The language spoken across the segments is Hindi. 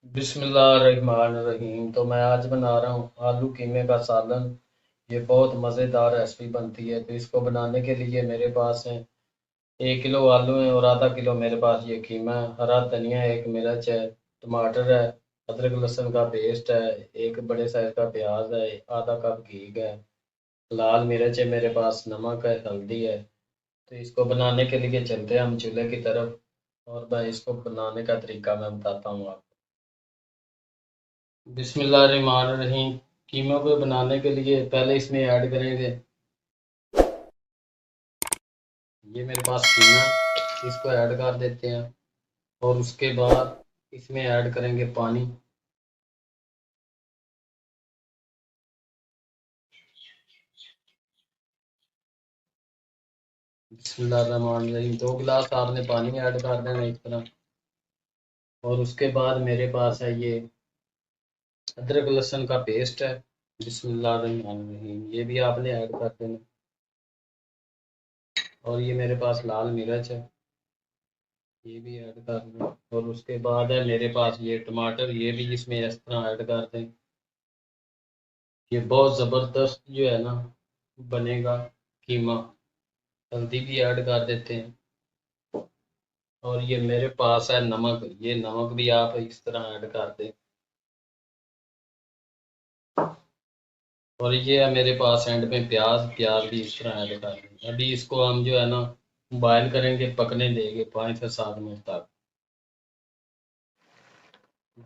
बिस्मिल्लाहिर्रहमानिर्रहीम। तो मैं आज बना रहा हूँ आलू कीमे का सालन। ये बहुत मज़ेदार रेसिपी बनती है। तो इसको बनाने के लिए मेरे पास है 1 किलो आलू है और आधा किलो मेरे पास ये कीमा है। हरा धनिया है, एक मिर्च है, टमाटर है, अदरक लहसुन का पेस्ट है, एक बड़े साइज का प्याज है, आधा कप घी है, लाल मिर्च है मेरे पास, नमक है, हल्दी है। तो इसको बनाने के लिए चलते हैं हम चूल्हे की तरफ और मैं इसको बनाने का तरीका मैं बताता हूँ आपको। बिस्मिल्लाहिर्रहमानिर्रहीम। कीमा को बनाने के लिए पहले इसमें ऐड करेंगे, ये मेरे पास कीमा है, इसको ऐड कर देते हैं। और उसके बाद इसमें ऐड करेंगे पानी। बिस्मिल्लाहिर्रहमानिर्रहीम। 2 गिलास आपने पानी ऐड कर देना इस तरह। और उसके बाद मेरे पास है ये अदरक लहसुन का पेस्ट है। बिस्मिल्लाहिर्रहमानिर्रहीम, ये भी आपने ऐड कर देना। और ये मेरे पास लाल मिर्च है, ये भी ऐड कर दें। और उसके बाद है मेरे पास ये टमाटर, ये भी इसमें इस तरह ऐड कर दें। ये बहुत ज़बरदस्त जो है ना बनेगा कीमा। हल्दी भी ऐड कर देते हैं। और ये मेरे पास है नमक, ये नमक भी आप इस तरह ऐड कर दें। और ये है मेरे पास एंड में प्याज, प्याज भी इस तरह ऐड कर दें। अभी इसको हम जो है ना बॉयल करेंगे, पकने देंगे 5 से 7 मिनट तक।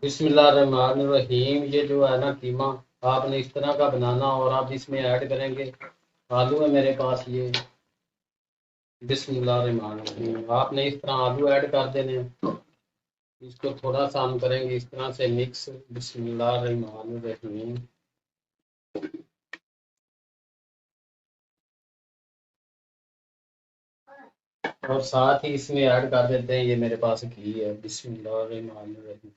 बिस्मिल्लाहिर्रहमानिर्रहीम। ये जो है ना कीमा आपने इस तरह का बनाना और आप इसमें ऐड करेंगे आलू है मेरे पास ये। बिस्मिल्लाहिर्रहमानिर्रहीम, आपने इस तरह आलू ऐड कर देने हैं। इसको थोड़ा सा हम करेंगे इस तरह से मिक्स। बिस्मिल्लाहिर्रहमानिर्रहीम। और साथ ही इसमें ऐड कर देते हैं, ये मेरे पास घी है। बिस्मिल्लाहिर्रहमानिर्रहीम।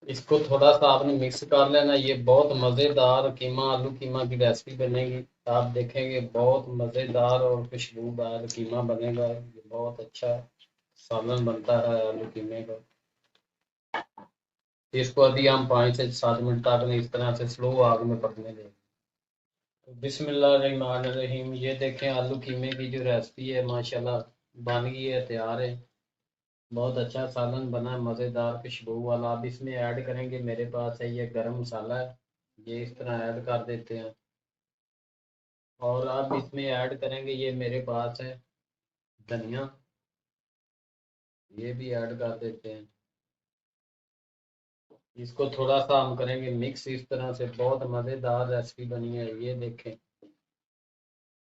इसको थोड़ा सा आपने मिक्स कर लेना। ये बहुत मज़ेदार कीमा, आलू कीमा की रेसिपी बनेगी। आप देखेंगे बहुत मज़ेदार और खुशबूदार कीमा बनेगा। ये बहुत अच्छा सालन बनता है आलू कीमे का। इसको अभी हम 5 से 7 मिनट तक इस तरह से स्लो आग में पकने देंगे। तो बिस्मिल्लाहिर्रहमानिर्रहीम, ये देखें आलू कीमे की जो रेसिपी है माशाल्लाह बन गई है, तैयार है। बहुत अच्छा सालन बना है, मज़ेदार खुशबू वाला। अब इसमें ऐड करेंगे, मेरे पास है ये गरम मसाला है, ये इस तरह ऐड कर देते हैं। और अब इसमें ऐड करेंगे, ये मेरे पास है धनिया, ये भी ऐड कर देते हैं। इसको थोड़ा सा हम करेंगे मिक्स इस तरह से। बहुत मज़ेदार रेसिपी बनी है, ये देखें।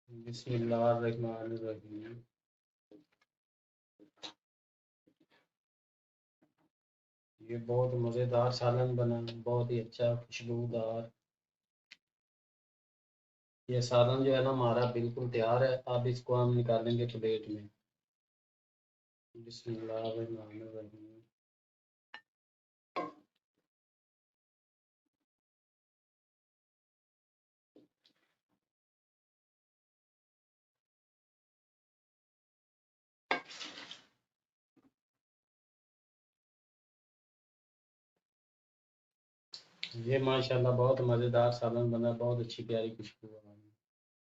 बिस्मिल्लाहिर्रहमानिर्रहीम। ये बहुत मज़ेदार सालन बना, बहुत ही अच्छा खुशबूदार। ये सालन जो है ना हमारा बिल्कुल तैयार है। अब इसको हम निकालेंगे प्लेट में। बिस्मिल्लाहिर्रहमानिर्रहीम। ये माशाल्लाह बहुत मज़ेदार सालन बना, बहुत अच्छी प्यारी खुशबू है।